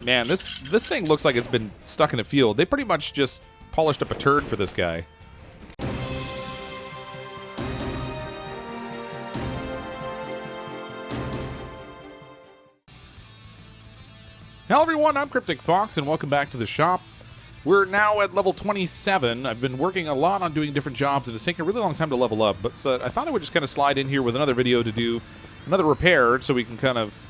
Man, this thing looks like it's been stuck in a field. They pretty much just polished up a turd for this guy. Hello everyone, I'm CrypticFox, and welcome back to the shop. We're now at level 27. I've been working a lot on doing different jobs, and it's taken a really long time to level up, but I thought I would just kind of slide in here with another video to do another repair so we can kind of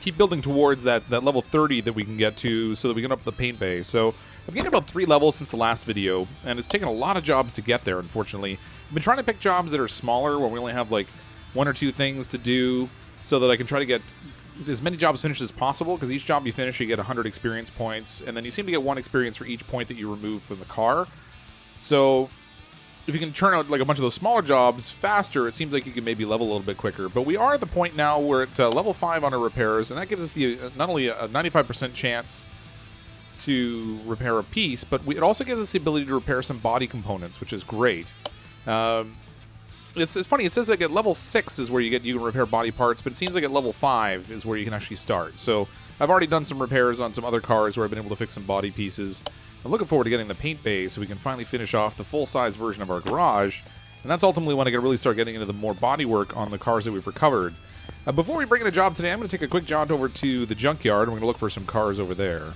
keep building towards that level 30 that we can get to so that we can up the paint bay. So I've gained about 3 levels since the last video, and it's taken a lot of jobs to get there, unfortunately. I've been trying to pick jobs that are smaller, where we only have like 1 or 2 things to do, so that I can try to get as many jobs finished as possible, because each job you finish, you get 100 experience points, and then you seem to get 1 experience for each point that you remove from the car. So if you can turn out like a bunch of those smaller jobs faster, it seems like you can maybe level a little bit quicker. But we are at the point now where we're at level 5 on our repairs, and that gives us the not only a 95% chance to repair a piece, but it also gives us the ability to repair some body components, which is great. It's funny, it says like at level 6 is where you can repair body parts, but it seems like at level 5 is where you can actually start. So I've already done some repairs on some other cars where I've been able to fix some body pieces. I'm looking forward to getting the paint bay so we can finally finish off the full-size version of our garage, and that's ultimately when I can really start getting into the more body work on the cars that we've recovered. Before we bring in a job today, I'm going to take a quick jaunt over to the Junkyard, and we're going to look for some cars over there.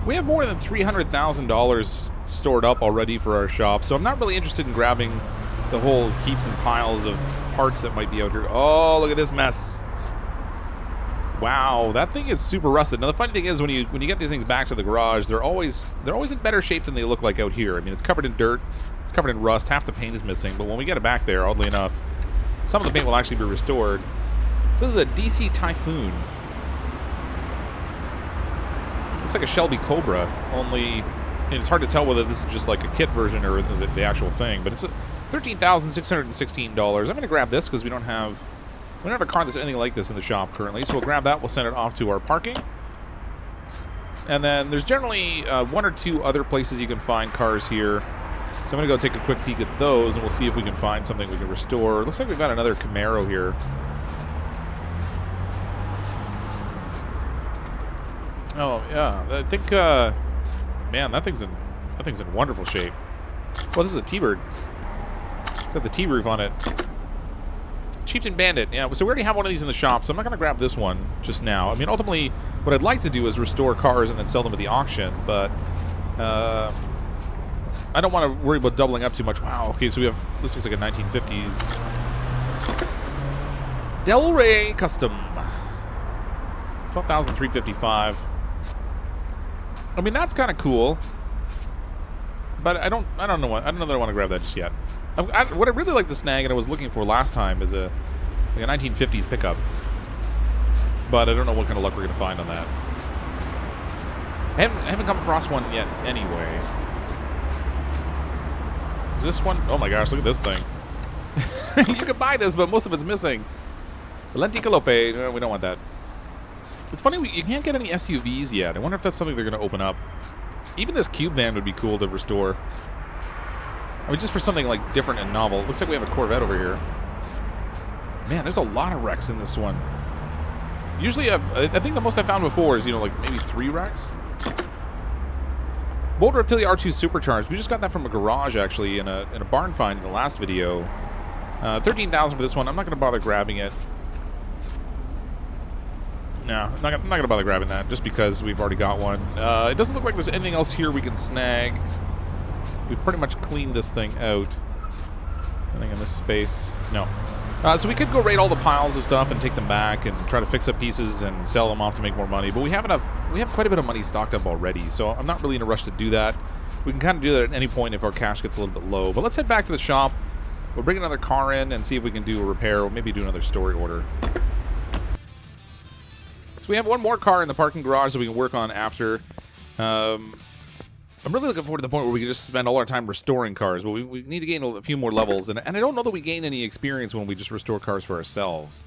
We have more than $300,000 stored up already for our shop, so I'm not really interested in grabbing the whole heaps and piles of parts that might be out here. Oh, look at this mess. Wow, that thing is super rusted. Now the funny thing is, when you get these things back to the garage, they're always in better shape than they look like out here. I mean, it's covered in dirt, it's covered in rust, half the paint is missing, but when we get it back there, oddly enough, some of the paint will actually be restored. So this is a DC Typhoon. Looks like a Shelby Cobra, only, and it's hard to tell whether this is just like a kit version or the actual thing, but it's $13,616. I'm going to grab this because we don't have a car that's anything like this in the shop currently, so we'll grab that, we'll send it off to our parking. And then there's generally 1 or 2 other places you can find cars here, so I'm going to go take a quick peek at those, and we'll see if we can find something we can restore. Looks like we've got another Camaro here. Oh yeah, I think, man, that thing's in wonderful shape. Well, this is a T-Bird. It's got the T-roof on it. Chieftain Bandit, yeah, so we already have one of these in the shop, so I'm not going to grab this one just now. I mean, ultimately, what I'd like to do is restore cars and then sell them at the auction, but I don't want to worry about doubling up too much. Wow, okay, so we have, this looks like a 1950s Del Rey Custom. $12,355. I mean, that's kind of cool, but I don't know that I want to grab that just yet. What I really like to snag, and I was looking for last time, is like a 1950s pickup, but I don't know what kind of luck we're going to find on that. I haven't come across one yet anyway. Is this one? Oh my gosh, look at this thing. You could buy this, but most of it's missing. Lenticalope, no, we don't want that. It's funny, you can't get any SUVs yet. I wonder if that's something they're going to open up. Even this cube van would be cool to restore. I mean, just for something like different and novel. Looks like we have a Corvette over here. Man, there's a lot of wrecks in this one. Usually, I think the most I've found before is, like maybe 3 wrecks. Bold Reptilia R2 Supercharged. We just got that from a garage, actually, in a barn find in the last video. $13,000 for this one. I'm not going to bother grabbing it. No, I'm not going to bother grabbing that, just because we've already got one. It doesn't look like there's anything else here we can snag. We've pretty much cleaned this thing out. Anything in this space? No. So we could go raid all the piles of stuff and take them back and try to fix up pieces and sell them off to make more money. But we have quite a bit of money stocked up already, so I'm not really in a rush to do that. We can kind of do that at any point if our cash gets a little bit low. But let's head back to the shop. We'll bring another car in and see if we can do a repair, or maybe do another story order. So we have one more car in the parking garage that we can work on after. I'm really looking forward to the point where we can just spend all our time restoring cars, but we need to gain a few more levels, and I don't know that we gain any experience when we just restore cars for ourselves.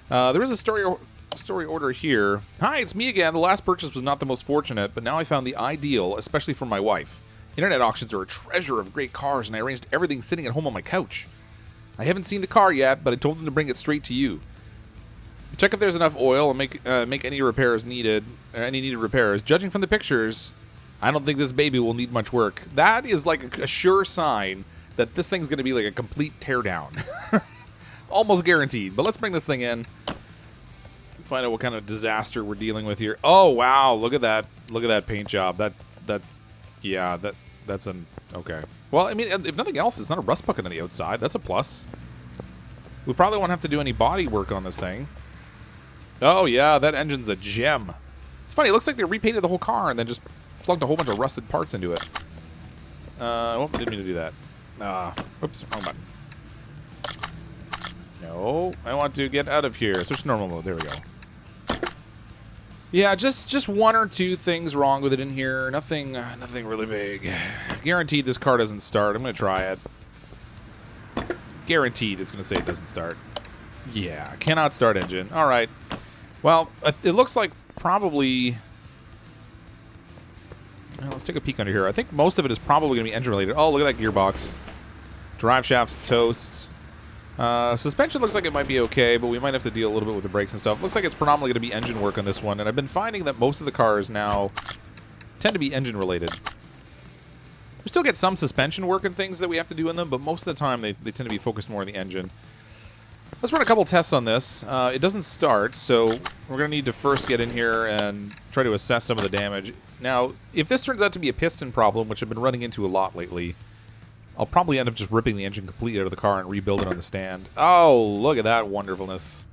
There is a story order here. Hi, it's me again. The last purchase was not the most fortunate, but now I found the ideal, especially for my wife. Internet auctions are a treasure of great cars, and I arranged everything sitting at home on my couch. I haven't seen the car yet, but I told them to bring it straight to you. Check if there's enough oil and make any repairs needed, or any needed repairs. Judging from the pictures, I don't think this baby will need much work. That is like a sure sign that this thing's going to be like a complete teardown. Almost guaranteed. But let's bring this thing in. Find out what kind of disaster we're dealing with here. Oh, wow. Look at that. Look at that paint job. That's an... Okay. Well, I mean, if nothing else, it's not a rust bucket on the outside. That's a plus. We probably won't have to do any body work on this thing. Oh, yeah. That engine's a gem. It's funny. It looks like they repainted the whole car and then just plugged a whole bunch of rusted parts into it. Oh, didn't mean to do that. Oops. Wrong button. No. I want to get out of here. Switch to normal mode. There we go. Yeah, just one or two things wrong with it in here. Nothing really big. Guaranteed this car doesn't start. I'm going to try it. Guaranteed it's going to say it doesn't start. Yeah, cannot start engine. All right. Well, it looks like probably... Well, let's take a peek under here. I think most of it is probably going to be engine related. Oh, look at that gearbox. Drive shaft's toast. Suspension looks like it might be okay, but we might have to deal a little bit with the brakes and stuff. Looks like it's predominantly going to be engine work on this one, and I've been finding that most of the cars now tend to be engine related. We still get some suspension work and things that we have to do in them, but most of the time they tend to be focused more on the engine. Let's run a couple tests on this. It doesn't start, so we're going to need to first get in here and try to assess some of the damage. Now, if this turns out to be a piston problem, which I've been running into a lot lately, I'll probably end up just ripping the engine completely out of the car and rebuild it on the stand. Oh, look at that wonderfulness.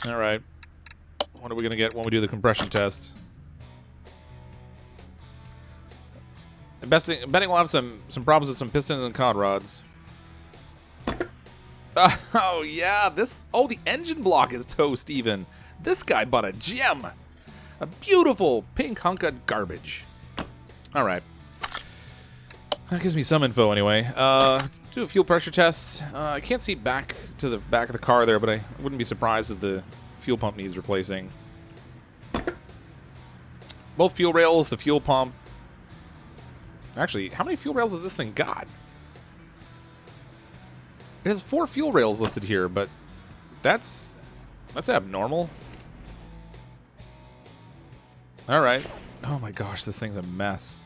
All right. What are we going to get when we do the compression test? I'm betting we'll have some problems with some pistons and cod rods. Oh, yeah. Oh, the engine block is toast even. This guy bought a gem. A beautiful pink hunk of garbage. All right. That gives me some info anyway. Do a fuel pressure test. I can't see back to the back of the car there, but I wouldn't be surprised if the fuel pump needs replacing. Both fuel rails, the fuel pump. Actually, how many fuel rails has this thing got? It has 4 fuel rails listed here, but that's abnormal. All right. Oh my gosh, this thing's a mess.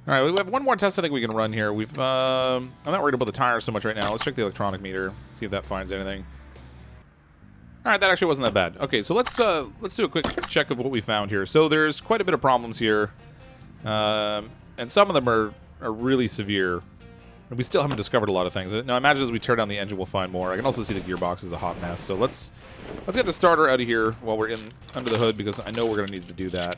All right, we have one more test I think we can run here. I'm not worried about the tires so much right now. Let's check the electronic meter, see if that finds anything. All right, that actually wasn't that bad. Okay, so let's do a quick check of what we found here. So there's quite a bit of problems here, and some of them are really severe. And we still haven't discovered a lot of things. Now, I imagine as we tear down the engine, we'll find more. I can also see the gearbox is a hot mess. So let's get the starter out of here while we're under the hood, because I know we're going to need to do that.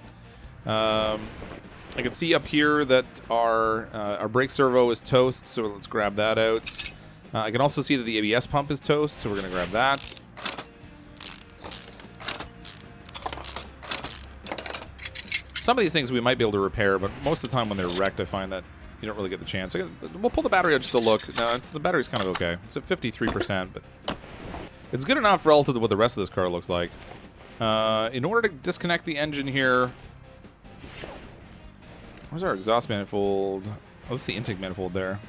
I can see up here that our brake servo is toast, so let's grab that out. I can also see that the ABS pump is toast, so we're going to grab that. Some of these things we might be able to repair, but most of the time when they're wrecked, I find that you don't really get the chance. We'll pull the battery out just to look. No, the battery's kind of okay. It's at 53%, but it's good enough relative to what the rest of this car looks like. In order to disconnect the engine here... Where's our exhaust manifold? Oh, that's the intake manifold there.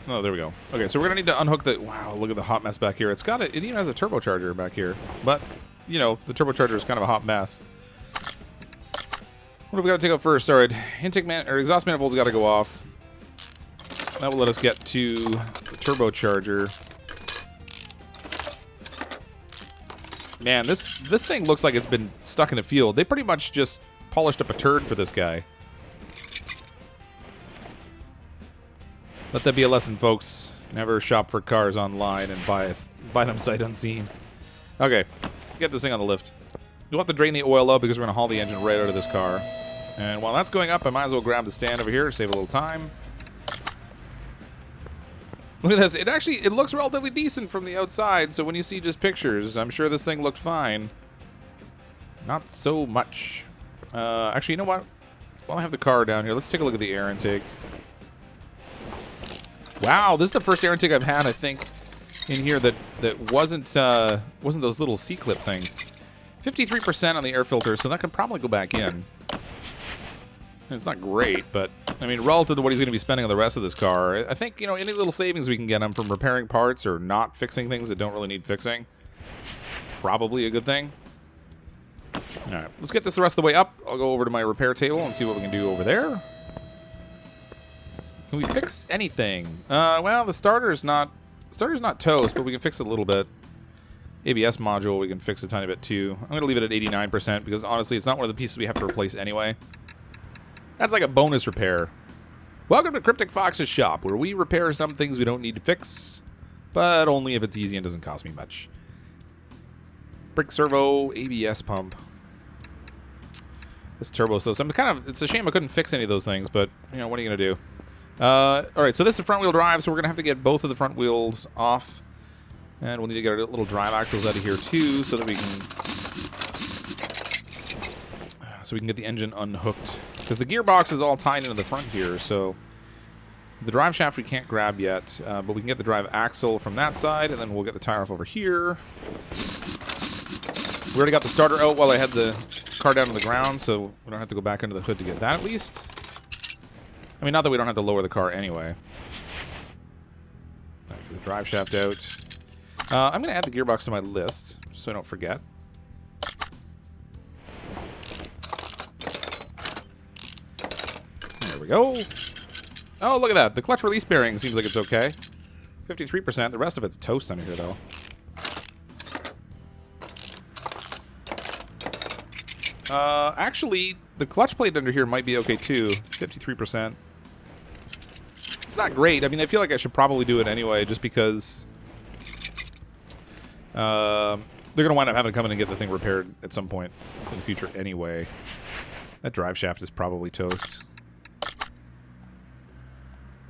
Oh, there we go. Okay, so we're going to need to unhook the... Wow, look at the hot mess back here. It even has a turbocharger back here. But, you know, the turbocharger is kind of a hot mess. What have we got to take out first? All right, exhaust manifold's got to go off. That will let us get to the turbocharger. Man, this thing looks like it's been stuck in a field. They pretty much just polished up a turd for this guy. Let that be a lesson, folks. Never shop for cars online and buy them sight unseen. Okay, get this thing on the lift. You'll have to drain the oil out because we're going to haul the engine right out of this car. And while that's going up, I might as well grab the stand over here to save a little time. Look at this. It looks relatively decent from the outside, so when you see just pictures, I'm sure this thing looked fine. Not so much. Actually, you know what? While I have the car down here, let's take a look at the air intake. Wow, this is the first air intake I've had, I think, in here that wasn't those little C-clip things. 53% on the air filter, so that can probably go back in. It's not great, but I mean, relative to what he's going to be spending on the rest of this car, I think, you know, any little savings we can get him from repairing parts or not fixing things that don't really need fixing, probably a good thing. All right, let's get this the rest of the way up. I'll go over to my repair table and see what we can do over there. Can we fix anything? Well, the starter's not toast, but we can fix it a little bit. ABS module, we can fix a tiny bit too. I'm going to leave it at 89% because honestly, it's not one of the pieces we have to replace anyway. That's like a bonus repair. Welcome to CrypticFox's shop, where we repair some things we don't need to fix, but only if it's easy and doesn't cost me much. Brake servo, ABS pump. This turbo, so it's a shame I couldn't fix any of those things, but you know, what are you gonna do? All right, so this is front wheel drive, so we're gonna have to get both of the front wheels off, and we'll need to get our little drive axles out of here too, so that we can get the engine unhooked. Because the gearbox is all tied into the front here, so the drive shaft we can't grab yet, but we can get the drive axle from that side, and then we'll get the tire off over here. We already got the starter out while I had the car down to the ground, so we don't have to go back under the hood to get that at least. I mean, not that we don't have to lower the car anyway. Right, the drive shaft out. I'm going to add the gearbox to my list, so I don't forget. There we go. Oh, look at that. The clutch release bearing seems like it's okay. 53%. The rest of it's toast under here, though. Actually, the clutch plate under here might be okay, too. 53%. It's not great. I mean, I feel like I should probably do it anyway, just because they're going to wind up having to come in and get the thing repaired at some point in the future anyway. That drive shaft is probably toast.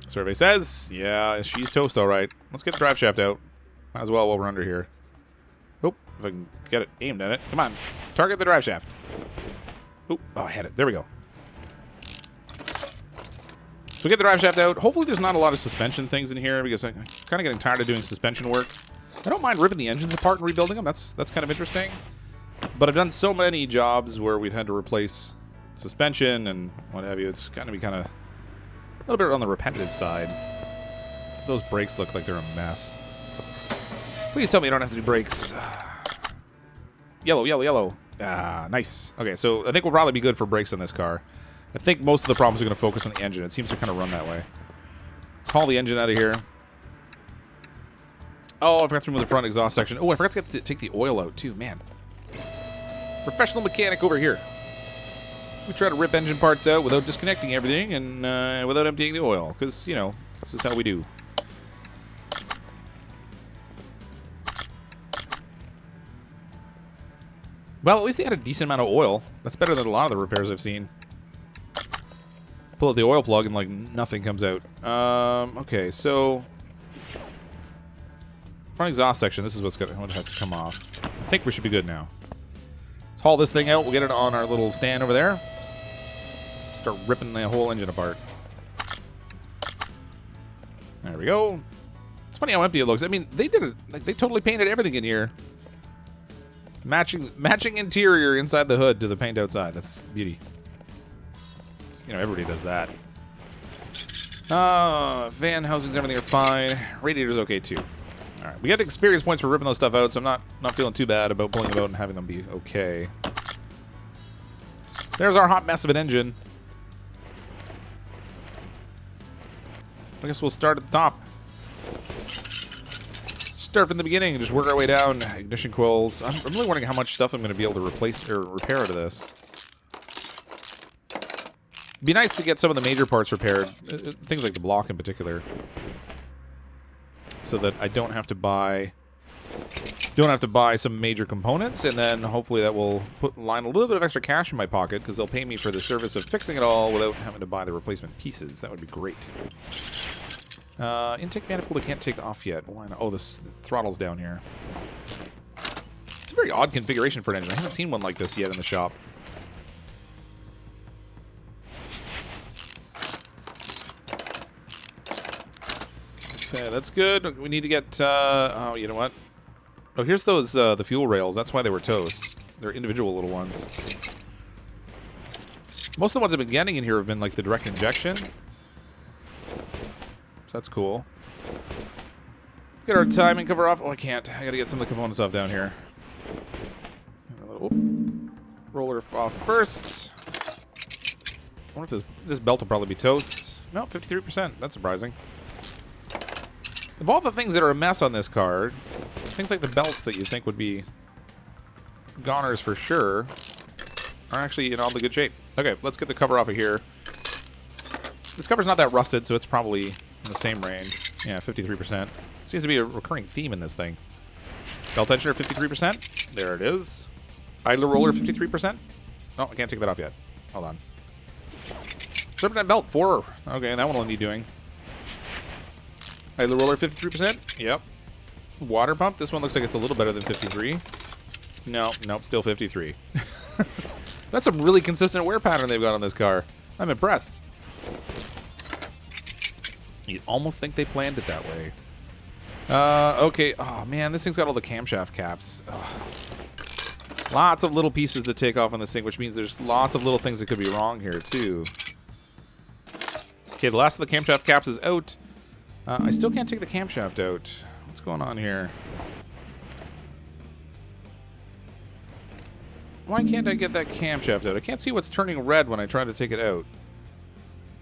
Survey says, yeah, she's toast all right. Let's get the drive shaft out. Might as well while we're under here. Oh, if I can get it aimed at it. Come on. Target the drive shaft. Oh, I had it. There we go. So we get the drive shaft out. Hopefully there's not a lot of suspension things in here because I'm kind of getting tired of doing suspension work. I don't mind ripping the engines apart and rebuilding them. That's kind of interesting. But I've done so many jobs where we've had to replace suspension and what have you. It's going to be kind of a little bit on the repetitive side. Those brakes look like they're a mess. Please tell me you don't have to do brakes. Yellow, yellow, yellow. Ah, nice. Okay, so I think we'll probably be good for brakes on this car. I think most of the problems are going to focus on the engine. It seems to kind of run that way. Let's haul the engine out of here. Oh, I forgot to remove the front exhaust section. Oh, I forgot to take the oil out, too. Man. Professional mechanic over here. We try to rip engine parts out without disconnecting everything and without emptying the oil. Because, you know, this is how we do. Well, at least they had a decent amount of oil. That's better than a lot of the repairs I've seen. Pull out the oil plug and, like, nothing comes out. Okay, so front exhaust section, this is what has to come off. I think we should be good now. Let's haul this thing out. We'll get it on our little stand over there. Start ripping the whole engine apart. There we go. It's funny how empty it looks. I mean, they did it. Like, they totally painted everything in here. Matching interior inside the hood to the paint outside. That's beauty. You know, everybody does that. Fan housings, everything are fine. Radiator's okay too. All right, we got experience points for ripping those stuff out, so I'm not feeling too bad about pulling them out and having them be okay. There's our hot mess of an engine. I guess we'll start at the top. Start from the beginning and just work our way down. Ignition coils. I'm really wondering how much stuff I'm going to be able to replace or repair out of this. It'd be nice to get some of the major parts repaired, things like the block in particular, so that I don't have to buy some major components, and then hopefully that will line a little bit of extra cash in my pocket because they'll pay me for the service of fixing it all without having to buy the replacement pieces. That would be great. Intake manifold I can't take off yet. Why not? Oh, this throttle's down here. It's a very odd configuration for an engine. I haven't seen one like this yet in the shop. Okay, that's good. We need to get, oh, you know what? Oh, here's those, the fuel rails. That's why they were toast. They're individual little ones. Most of the ones I've been getting in here have been like the direct injection. So that's cool. Get our timing cover off. Oh, I can't. I gotta get some of the components off down here. A little roller off first. I wonder if this belt will probably be toast. No, 53%. That's surprising. Of all the things that are a mess on this card, things like the belts that you think would be goners for sure are actually in all the good shape. Okay, let's get the cover off of here. This cover's not that rusted, so it's probably in the same range. Yeah, 53%. Seems to be a recurring theme in this thing. Belt tensioner, 53%. There it is. Idler roller, 53%. Oh, I can't take that off yet. Hold on. Serpentine belt, 4. Okay, that one will need doing. Idler roller, 53%. Yep. Water pump. This one looks like it's a little better than 53. No, nope, still 53. That's some really consistent wear pattern they've got on this car. I'm impressed. You'd almost think they planned it that way. Okay. Oh, man, this thing's got all the camshaft caps. Ugh. Lots of little pieces to take off on this thing, which means there's lots of little things that could be wrong here, too. Okay, the last of the camshaft caps is out. I still can't take the camshaft out. What's going on here? Why can't I get that camshaft out? I can't see what's turning red when I try to take it out.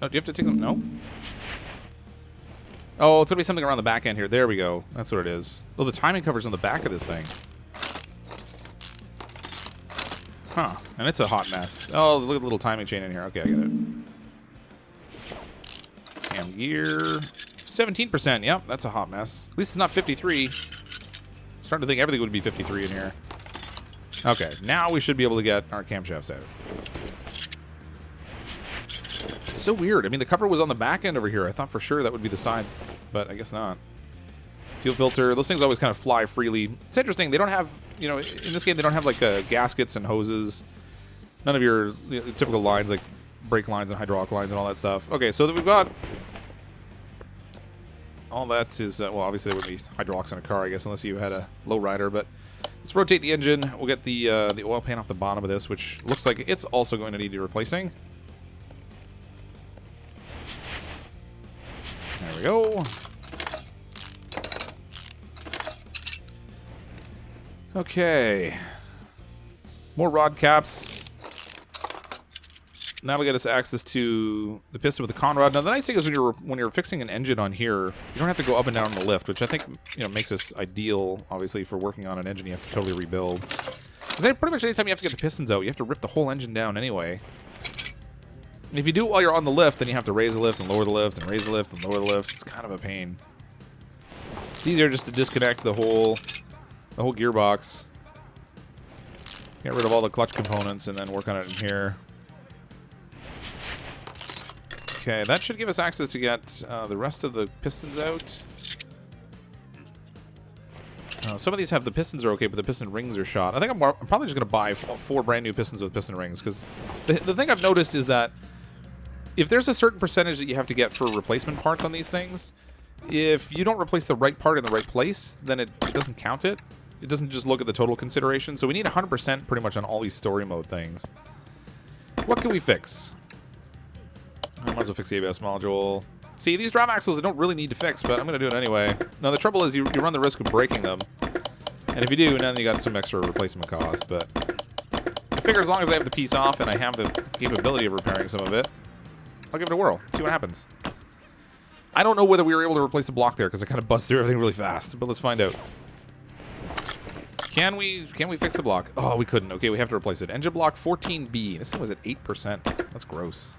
Oh, do you have to take them? No? Oh, it's going to be something around the back end here. There we go. That's what it is. Oh, the timing cover's on the back of this thing. Huh. And it's a hot mess. Oh, look at the little timing chain in here. Okay, I get it. Cam gear. 17%. Yep, that's a hot mess. At least it's not 53. Starting to think everything would be 53 in here. Okay, now we should be able to get our camshafts out. So weird. I mean, the cover was on the back end over here. I thought for sure that would be the side, but I guess not. Fuel filter. Those things always kind of fly freely. It's interesting. They don't have, you know, in this game, they don't have like gaskets and hoses. None of your typical lines like brake lines and hydraulic lines and all that stuff. Okay, so we've got all that is, well, obviously there would be hydraulics in a car, I guess, unless you had a lowrider, but let's rotate the engine. We'll get the oil pan off the bottom of this, which looks like it's also going to need replacing. There we go. Okay. More rod caps. That'll get us access to the piston with the con rod. Now, the nice thing is when you're fixing an engine on here, you don't have to go up and down on the lift, which I think makes this ideal, obviously, for working on an engine you have to totally rebuild. Because pretty much anytime you have to get the pistons out, you have to rip the whole engine down anyway. And if you do it while you're on the lift, then you have to raise the lift and lower the lift and raise the lift and lower the lift. It's kind of a pain. It's easier just to disconnect the whole gearbox. Get rid of all the clutch components and then work on it in here. Okay, that should give us access to get the rest of the pistons out. Some of these have the pistons are okay, but the piston rings are shot. I think I'm probably just going to buy 4 brand new pistons with piston rings, because the thing I've noticed is that if there's a certain percentage that you have to get for replacement parts on these things, if you don't replace the right part in the right place, then it doesn't count it. It doesn't just look at the total consideration. So we need 100% pretty much on all these story mode things. What can we fix? I might as well fix the ABS module. See, these drive axles I don't really need to fix, but I'm going to do it anyway. Now, the trouble is you run the risk of breaking them. And if you do, then you got some extra replacement cost. But I figure as long as I have the piece off and I have the capability of repairing some of it, I'll give it a whirl. See what happens. I don't know whether we were able to replace the block there because I kind of busted through everything really fast. But let's find out. Can we fix the block? Oh, we couldn't. Okay, we have to replace it. Engine block 14B. This thing was at 8%. That's gross.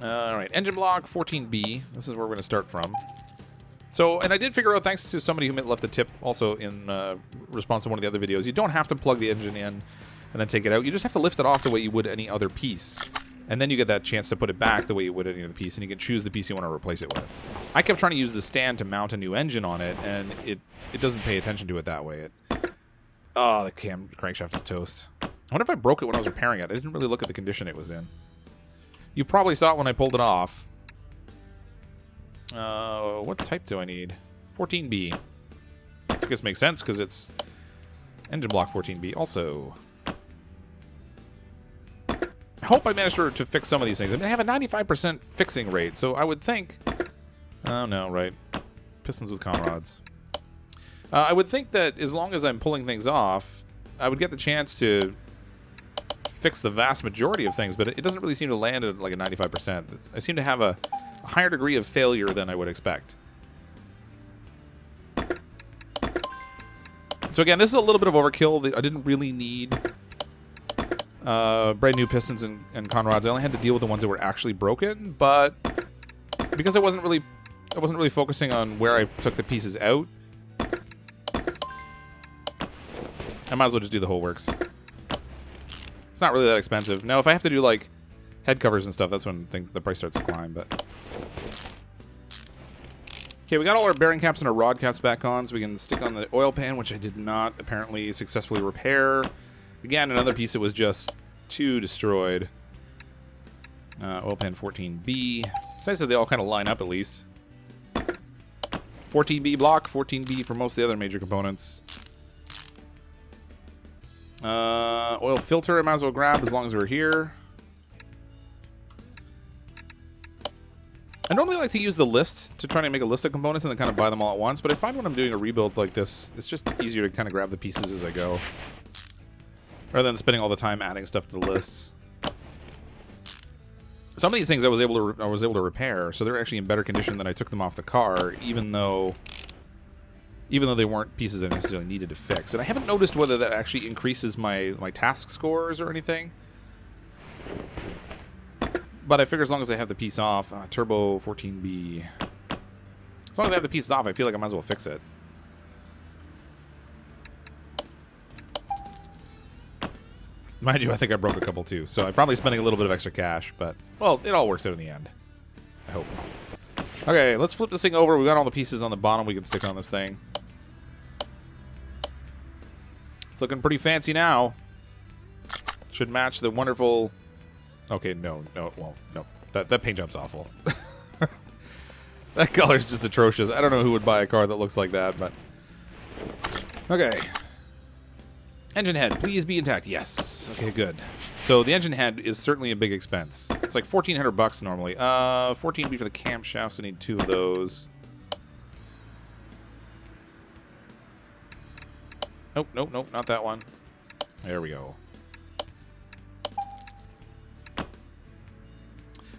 All right, engine block 14B. This is where we're going to start from. So, and I did figure out, thanks to somebody who left a tip also in response to one of the other videos, you don't have to plug the engine in and then take it out. You just have to lift it off the way you would any other piece. And then you get that chance to put it back the way you would any other piece, and you can choose the piece you want to replace it with. I kept trying to use the stand to mount a new engine on it, and it doesn't pay attention to it that way. Oh, the crankshaft is toast. I wonder if I broke it when I was repairing it. I didn't really look at the condition it was in. You probably saw it when I pulled it off. What type do I need? 14B. I guess it makes sense because it's Engine block 14B also. I hope I managed to fix some of these things. I mean, I have a 95% fixing rate, so I would think... Oh, no, right. Pistons with con rods. I would think that as long as I'm pulling things off, I would get the chance to fix the vast majority of things, but it doesn't really seem to land at like a 95%. I seem to have a higher degree of failure than I would expect. So again, this is a little bit of overkill. I didn't really need brand new pistons and con rods. I only had to deal with the ones that were actually broken, but because I wasn't really focusing on where I took the pieces out, I might as well just do the whole works. It's not really that expensive. Now, if I have to do like head covers and stuff, that's when the price starts to climb. But okay, we got all our bearing caps and our rod caps back on, so we can stick on the oil pan, which I did not apparently successfully repair. Again, another piece that was just too destroyed. Oil pan 14B. It's nice that they all kind of line up at least. 14B block, 14B for most of the other major components. Oil filter I might as well grab as long as we're here. I normally like to use the list to try to make a list of components and then kind of buy them all at once, but I find when I'm doing a rebuild like this, it's just easier to kind of grab the pieces as I go, rather than spending all the time adding stuff to the lists. Some of these things I was able to repair, so they're actually in better condition than I took them off the car, even though they weren't pieces I necessarily needed to fix. And I haven't noticed whether that actually increases my task scores or anything. But I figure as long as I have the piece off, Turbo 14B. As long as I have the pieces off, I feel like I might as well fix it. Mind you, I think I broke a couple too, so I'm probably spending a little bit of extra cash, but, well, it all works out in the end. I hope. Okay, let's flip this thing over. We got all the pieces on the bottom we can stick on this thing. It's looking pretty fancy now. Should match the wonderful... Okay, no, it won't. No, that paint job's awful. That color's just atrocious. I don't know who would buy a car that looks like that, but... Okay. Engine head, please be intact. Yes. Okay, good. So the engine head is certainly a big expense. It's like $1,400 normally. 14B for the camshafts. I need 2 of those. Nope, not that one. There we go.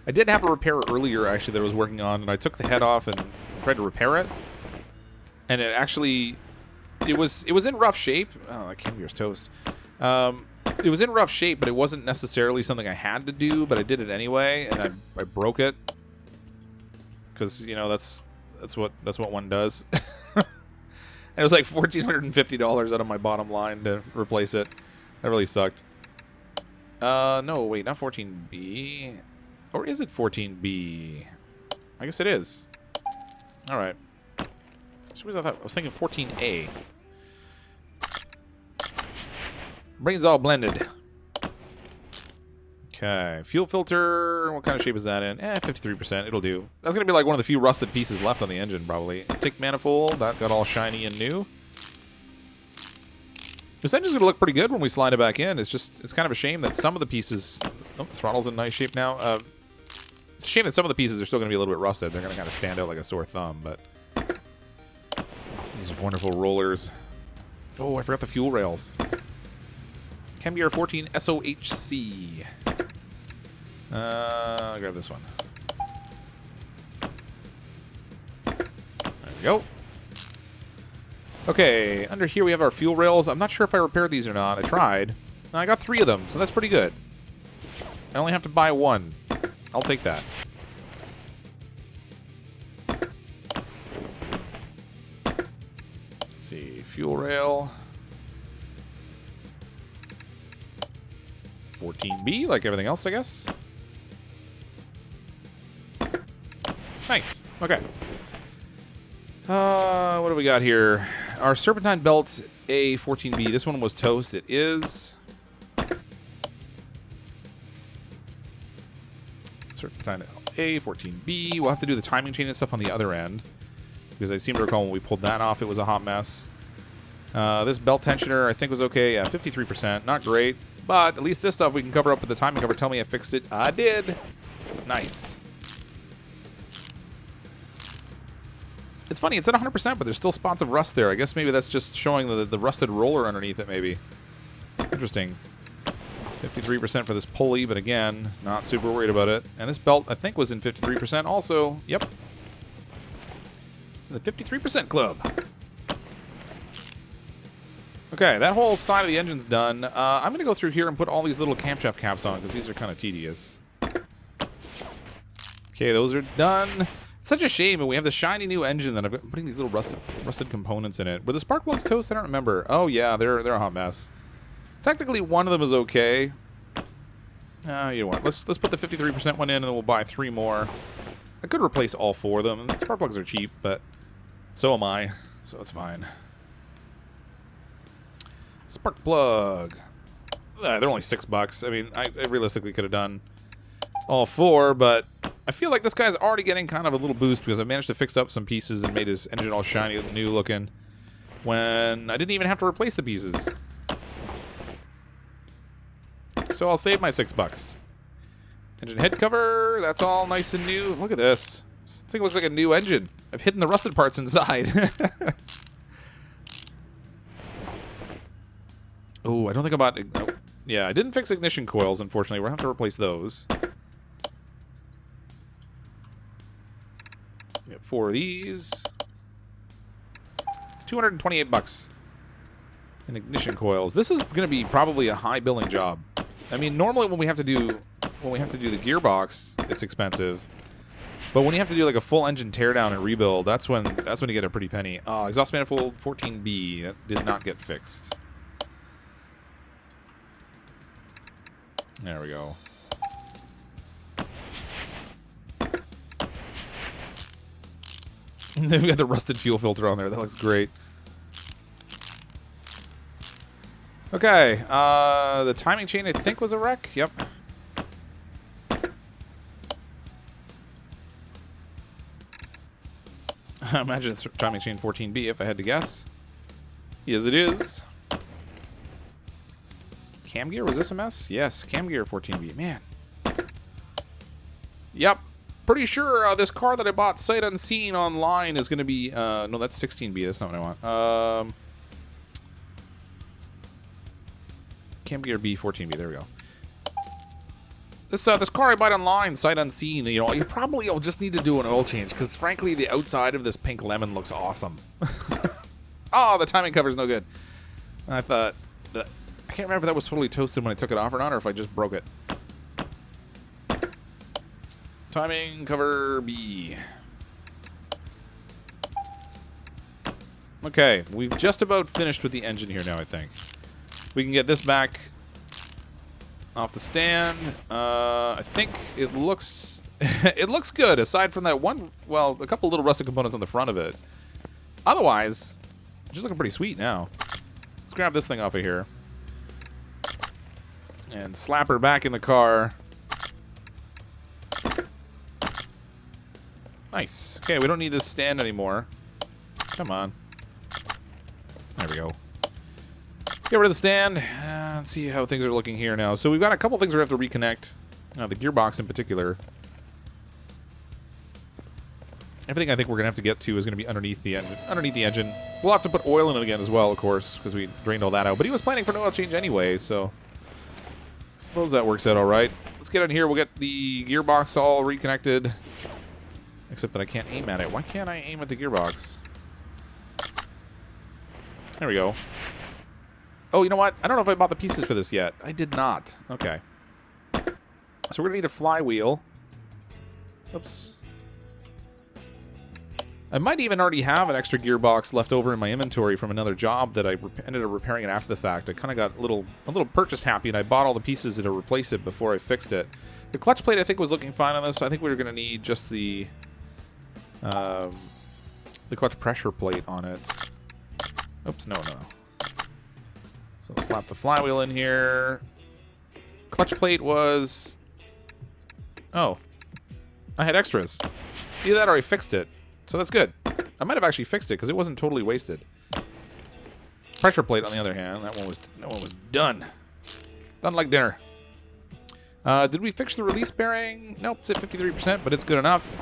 I did have a repair earlier, actually, that I was working on, and I took the head off and tried to repair it. And it actually... It was in rough shape. Oh, that camber's toast. It was in rough shape, but it wasn't necessarily something I had to do, but I did it anyway, and I broke it. Because, you know, that's what one does. And it was like $1,450 out of my bottom line to replace it. That really sucked. No, wait, not 14B. Or is it 14B? I guess it is. All right. I was thinking 14A. Brain's all blended. Okay. Fuel filter. What kind of shape is that in? 53%. It'll do. That's going to be like one of the few rusted pieces left on the engine, probably. Intake manifold. That got all shiny and new. This engine's going to look pretty good when we slide it back in. It's kind of a shame that some of the pieces... Oh, the throttle's in nice shape now. It's a shame that some of the pieces are still going to be a little bit rusted. They're going to kind of stand out like a sore thumb, but... These wonderful rollers. Oh, I forgot the fuel rails. Cambier 14 SOHC. I'll grab this one. There we go. Okay, under here we have our fuel rails. I'm not sure if I repaired these or not. I tried. I got 3 of them, so that's pretty good. I only have to buy 1. I'll take that. Fuel rail. 14B, like everything else, I guess. Nice. Okay. What do we got here? Our serpentine belt A14B. This one was toast. It is. Serpentine A14B. We'll have to do the timing chain and stuff on the other end, because I seem to recall when we pulled that off, it was a hot mess. This belt tensioner I think was okay. Yeah, 53%. Not great. But at least this stuff we can cover up with the timing cover. Tell me I fixed it. I did. Nice. It's funny, it's at 100%, but there's still spots of rust there. I guess maybe that's just showing the rusted roller underneath it, maybe. Interesting. 53% for this pulley, but again, not super worried about it. And this belt, I think, was in 53% also. Yep. It's in the 53% club. Okay, that whole side of the engine's done. I'm going to go through here and put all these little camshaft caps on, because these are kind of tedious. Okay, those are done. It's such a shame, and we have the shiny new engine that I'm putting these little rusted components in it. Were the spark plugs toast? I don't remember. Oh, yeah, they're a hot mess. Technically, one of them is okay. You know what? Let's put the 53% one in, and then we'll buy 3 more. I could replace all 4 of them. Spark plugs are cheap, but so am I, so it's fine. Spark plug. They're only $6. I mean, I realistically could have done all 4, but I feel like this guy's already getting kind of a little boost because I managed to fix up some pieces and made his engine all shiny and new looking when I didn't even have to replace the pieces. So I'll save my $6. Engine head cover, that's all nice and new. Look at this. This thing looks like a new engine. I've hidden the rusted parts inside. Oh, I don't think about... Oh, yeah, I didn't fix ignition coils, unfortunately. We'll have to replace those. Get 4 of these. $228. And ignition coils. This is going to be probably a high billing job. I mean, normally when we have to do the gearbox, it's expensive. But when you have to do like a full engine teardown and rebuild, that's when you get a pretty penny. Exhaust manifold 14B. That did not get fixed. There we go. Then we got the rusted fuel filter on there. That looks great. Okay, the timing chain I think was a wreck. Yep. I imagine it's timing chain 14B if I had to guess. Yes, it is. Cam gear, was this a mess? Yes, cam gear 14B. Man. Yep. Pretty sure this car that I bought sight unseen online is going to be... no, that's 16B. That's not what I want. Cam gear B, 14B. There we go. This car I bought online, sight unseen, you know, you probably will just need to do an oil change, because frankly, the outside of this pink lemon looks awesome. Oh, the timing cover's no good. I thought... I can't remember if that was totally toasted when I took it off or not, or if I just broke it. Timing cover B. Okay, we've just about finished with the engine here now, I think. We can get this back off the stand. I think it looks it looks good, aside from that one, well, a couple little rusted components on the front of it. Otherwise, it's just looking pretty sweet now. Let's grab this thing off of here. And slap her back in the car. Nice. Okay, we don't need this stand anymore. Come on. There we go. Get rid of the stand. Let's see how things are looking here now. So we've got a couple things we have to reconnect. The gearbox in particular. Everything I think we're going to have to get to is going to be underneath the engine. We'll have to put oil in it again as well, of course, because we drained all that out. But he was planning for an oil change anyway, so... suppose that works out all right. Let's get in here. We'll get the gearbox all reconnected. Except that I can't aim at it. Why can't I aim at the gearbox? There we go. Oh, you know what? I don't know if I bought the pieces for this yet. I did not. Okay. So we're going to need a flywheel. Oops. I might even already have an extra gearbox left over in my inventory from another job that I ended up repairing it after the fact. I kind of got a little purchase happy, and I bought all the pieces to replace it before I fixed it. The clutch plate I think was looking fine on this. I think we were going to need just the clutch pressure plate on it. Oops, no. So slap the flywheel in here. Clutch plate was... oh. I had extras. Either that or I fixed it. So that's good. I might have actually fixed it because it wasn't totally wasted. Pressure plate, on the other hand, that one was done. Done like dinner. Did we fix the release bearing? Nope, it's at 53%, but it's good enough.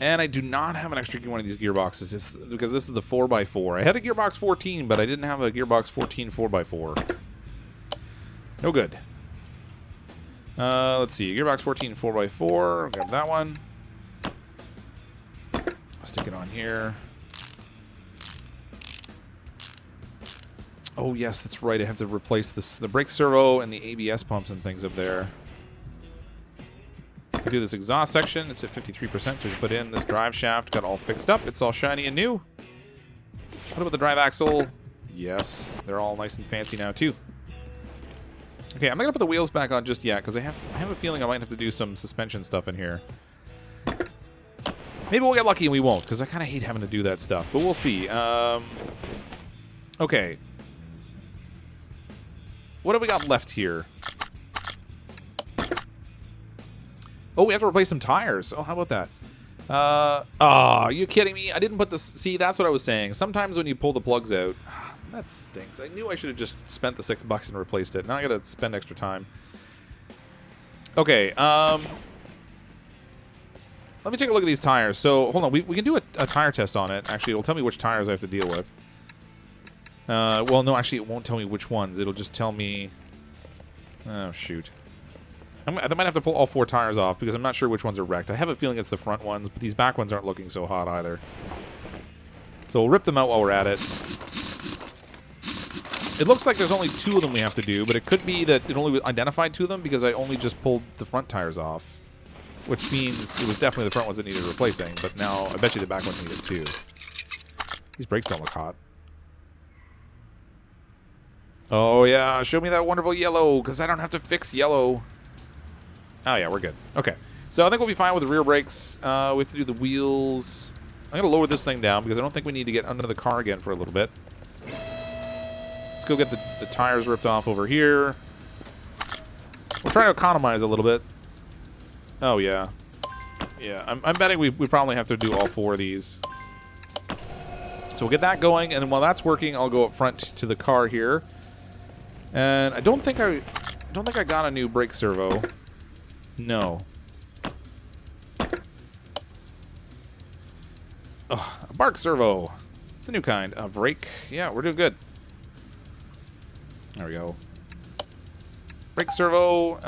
And I do not have an extra one of these gearboxes because this is the 4x4. I had a gearbox 14, but I didn't have a gearbox 14 4x4. No good. Let's see. Gearbox 14 4x4. I'll grab that one. Stick it on here. Oh, yes, that's right. I have to replace the brake servo and the ABS pumps and things up there. I do this exhaust section. It's at 53%, so we put in this drive shaft. Got all fixed up. It's all shiny and new. What about the drive axle? Yes, they're all nice and fancy now, too. Okay, I'm not going to put the wheels back on just yet, because I have a feeling I might have to do some suspension stuff in here. Maybe we'll get lucky and we won't, because I kind of hate having to do that stuff. But we'll see. Okay. What have we got left here? Oh, we have to replace some tires. Oh, how about that? Oh, are you kidding me? I didn't put this... See, that's what I was saying. Sometimes when you pull the plugs out... That stinks. I knew I should have just spent the $6 and replaced it. Now I gotta spend extra time. Okay, let me take a look at these tires. So, hold on. We can do a tire test on it. Actually, it'll tell me which tires I have to deal with. Well, no, actually, it won't tell me which ones. It'll just tell me... Oh, shoot. I might have to pull all 4 tires off because I'm not sure which ones are wrecked. I have a feeling it's the front ones, but these back ones aren't looking so hot either. So we'll rip them out while we're at it. It looks like there's only 2 of them we have to do, but it could be that it only identified 2 of them because I only just pulled the front tires off. Which means it was definitely the front ones that needed replacing, but now I bet you the back ones need it too. These brakes don't look hot. Oh yeah, show me that wonderful yellow, because I don't have to fix yellow. Oh yeah, we're good. Okay, so I think we'll be fine with the rear brakes. We have to do the wheels. I'm going to lower this thing down because I don't think we need to get under the car again for a little bit. Let's go get the tires ripped off over here. We'll try to economize a little bit. Oh yeah. Yeah, I'm betting we probably have to do all 4 of these. So we'll get that going, and then while that's working, I'll go up front to the car here. And I don't think I got a new brake servo. No. Oh, a bark servo. It's a new kind. A brake. Yeah, we're doing good. There we go. Brake servo.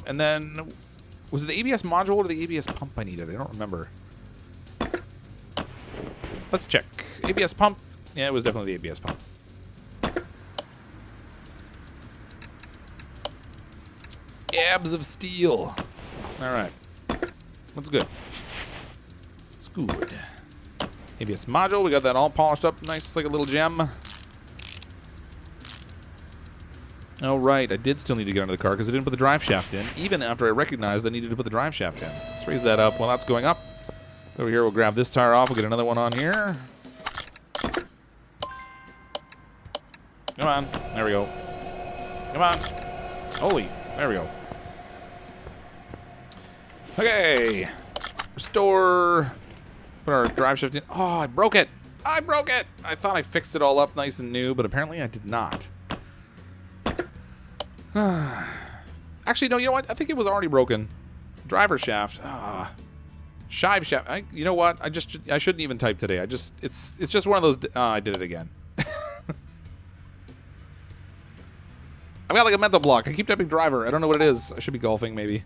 And then... Was it the ABS module or the ABS pump I needed? I don't remember. Let's check. ABS pump. Yeah, it was definitely the ABS pump. Abs of steel. All right. That's good. It's good. ABS module. We got that all polished up nice like a little gem. Oh, right. I did still need to get under the car because I didn't put the drive shaft in, even after I recognized I needed to put the drive shaft in. Let's raise that up while that's going up. Over here, we'll grab this tire off. We'll get another one on here. Come on. There we go. Come on. Holy. There we go. Okay. Restore. Put our drive shaft in. Oh, I broke it. I broke it. I thought I fixed it all up nice and new, but apparently I did not. Actually, no, you know what? I think it was already broken. Driver shaft. Shive shaft. You know what? I shouldn't even type today. It's just one of those. I did it again. I've got like a mental block. I keep typing driver. I don't know what it is. I should be golfing maybe.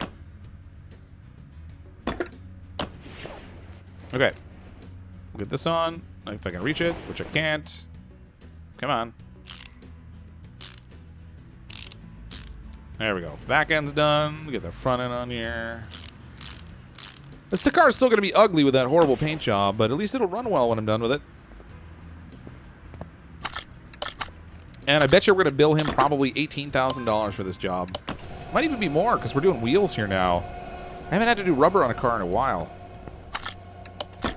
Okay. We'll get this on. If I can reach it, which I can't. Come on. There we go. Back end's done. We get the front end on here. The car's still going to be ugly with that horrible paint job, but at least it'll run well when I'm done with it. And I bet you we're going to bill him probably $18,000 for this job. Might even be more because we're doing wheels here now. I haven't had to do rubber on a car in a while.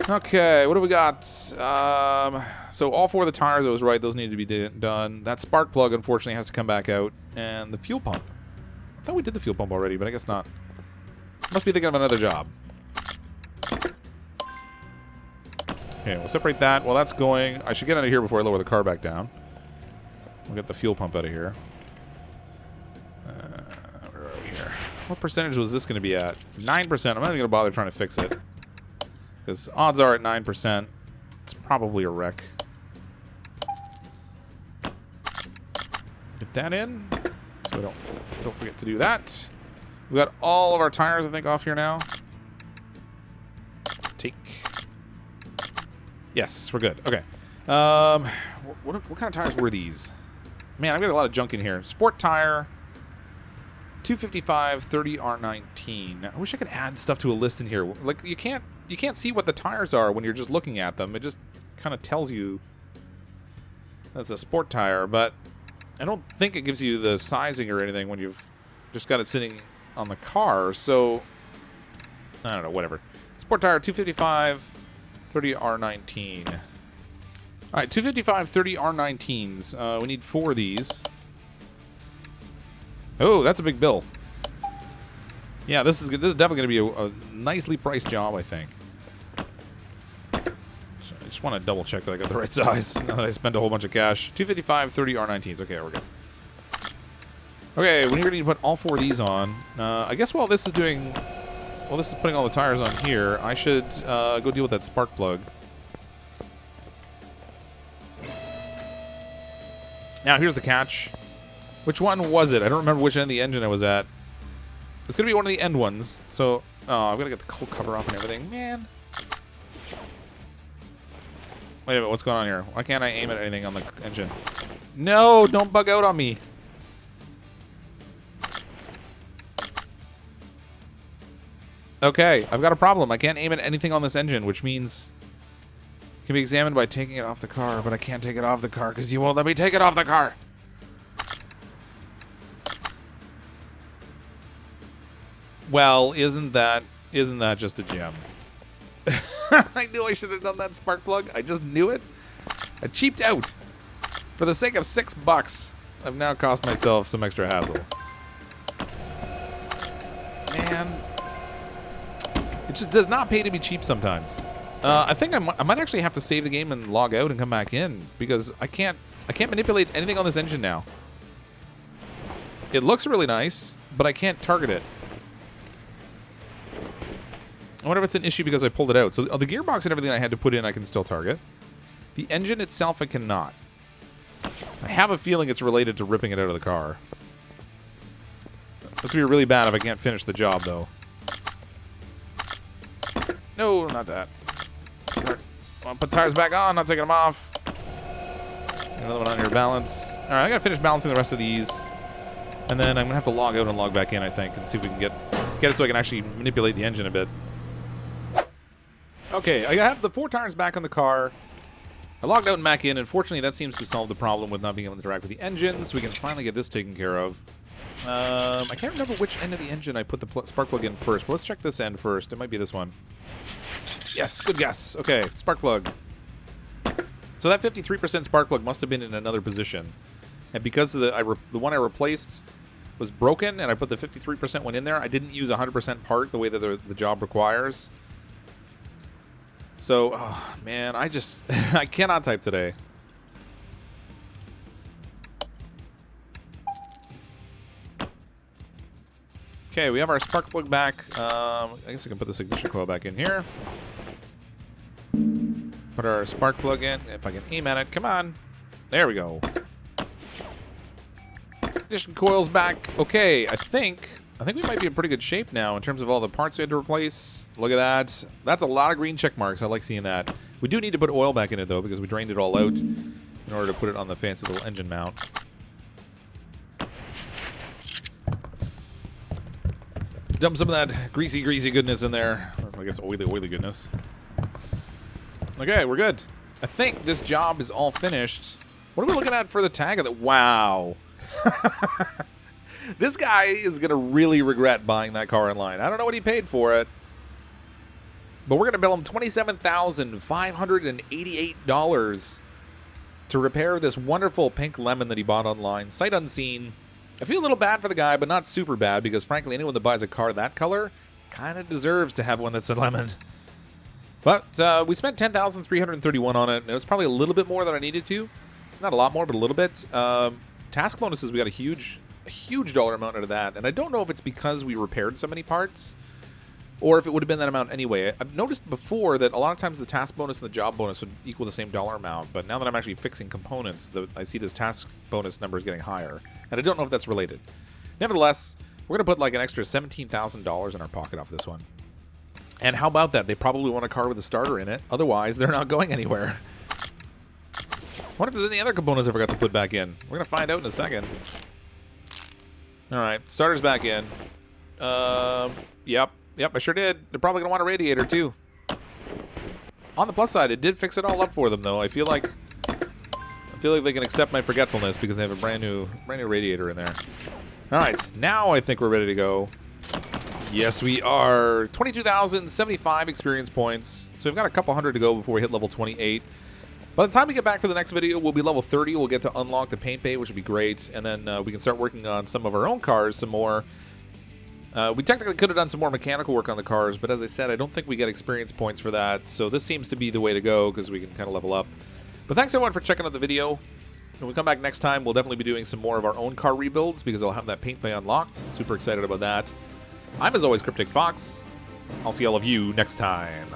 Okay, what do we got? So all 4 of the tires, I was right. Those need to be done. That spark plug, unfortunately, has to come back out. And the fuel pump. I thought we did the fuel pump already, but I guess not. Must be thinking of another job. Okay, Okay, we'll separate that. While that's going, I should get out of here before I lower the car back down. We'll get the fuel pump out of here. Where are we here? What percentage was this going to be at? 9%. I'm not even going to bother trying to fix it. Because odds are at 9%, it's probably a wreck. Get that in. So we don't forget to do that. We got all of our tires, I think, off here now. Take. Yes, we're good. Okay. What kind of tires were these? Man, I've got a lot of junk in here. Sport tire, 255 30R19. I wish I could add stuff to a list in here. Like you can't see what the tires are when you're just looking at them. It just kind of tells you that's a sport tire, but I don't think it gives you the sizing or anything when you've just got it sitting on the car. So I don't know, whatever. Sport tire 255 30R19. All right, 255 30R19s. We need 4 of these. Oh, that's a big bill. Yeah, this is good. This is definitely going to be a nicely priced job, I think. So I just want to double check that I got the right size now that I spent a whole bunch of cash. 255 30R19s. Okay, we're good. Okay, we're going to need to put all 4 of these on. I guess while this is doing... Well, this is putting all the tires on here. I should go deal with that spark plug. Now, here's the catch. Which one was it? I don't remember which end of the engine I was at. It's going to be one of the end ones. So, I've got to get the whole cover off and everything. Man. Wait a minute, what's going on here? Why can't I aim at anything on the engine? No, don't bug out on me. Okay, I've got a problem. I can't aim at anything on this engine, which means it can be examined by taking it off the car, but I can't take it off the car because you won't let me take it off the car. Well, isn't that just a gem? I knew I should have done that spark plug. I just knew it. I cheaped out. For the sake of $6, I've now cost myself some extra hassle. Man. It just does not pay to be cheap sometimes. I think I might actually have to save the game and log out and come back in because I can't manipulate anything on this engine now. It looks really nice, but I can't target it. I wonder if it's an issue because I pulled it out. So the gearbox and everything I had to put in, I can still target. The engine itself, I cannot. I have a feeling it's related to ripping it out of the car. This would be really bad if I can't finish the job, though. No, not that. I'll put tires back on, not taking them off. Another one on your balance. All right, I gotta finish balancing the rest of these. And then I'm gonna have to log out and log back in, I think, and see if we can get it so I can actually manipulate the engine a bit. Okay, I have the 4 tires back on the car. I logged out and back in, and fortunately that seems to solve the problem with not being able to interact with the engine, so we can finally get this taken care of. I can't remember which end of the engine I put the spark plug in first, but let's check this end first. It might be this one. Yes, good guess. Okay, spark plug. So that 53% spark plug must have been in another position. And because the one I replaced was broken, and I put the 53% one in there, I didn't use 100% part the way that the job requires. So, oh, man, I cannot type today. Okay, we have our spark plug back. I guess I can put this ignition coil back in here. Put our spark plug in. If I can aim at it, come on. There we go. Ignition coil's back. Okay, I think we might be in pretty good shape now in terms of all the parts we had to replace. Look at that. That's a lot of green check marks. I like seeing that. We do need to put oil back in it, though, because we drained it all out in order to put it on the fancy little engine mount. Dump some of that greasy goodness in there. Or I guess oily goodness. Okay, we're good. I think this job is all finished. What are we looking at for the tag of it? Wow. This guy is going to really regret buying that car online. I don't know what he paid for it. But we're going to bill him $27,588 to repair this wonderful pink lemon that he bought online, sight unseen. I feel a little bad for the guy, but not super bad, because frankly, anyone that buys a car that color kind of deserves to have one that's a lemon. But we spent 10,331 on it, and it was probably a little bit more than I needed to. Not a lot more, but a little bit. Task bonuses, we got a huge dollar amount out of that. And I don't know if it's because we repaired so many parts, or if it would have been that amount anyway. I've noticed before that a lot of times the task bonus and the job bonus would equal the same dollar amount, but now that I'm actually fixing components, I see this task bonus number is getting higher, and I don't know if that's related. Nevertheless, we're going to put like an extra $17,000 in our pocket off this one. And how about that? They probably want a car with a starter in it, otherwise they're not going anywhere. I wonder if there's any other components I forgot to put back in. We're going to find out in a second. Alright, starter's back in. Yep, I sure did. They're probably going to want a radiator, too. On the plus side, it did fix it all up for them, though. I feel like they can accept my forgetfulness because they have a brand new radiator in there. All right, now I think we're ready to go. Yes, we are. 22,075 experience points. So we've got a couple hundred to go before we hit level 28. By the time we get back to the next video, we'll be level 30. We'll get to unlock the paint bay, which would be great. And then we can start working on some of our own cars some more. We technically could have done some more mechanical work on the cars, but as I said, I don't think we get experience points for that. So this seems to be the way to go because we can kind of level up. But thanks everyone for checking out the video. When we come back next time, we'll definitely be doing some more of our own car rebuilds because I'll have that paint bay unlocked. Super excited about that. I'm, as always, CrypticFox. I'll see all of you next time.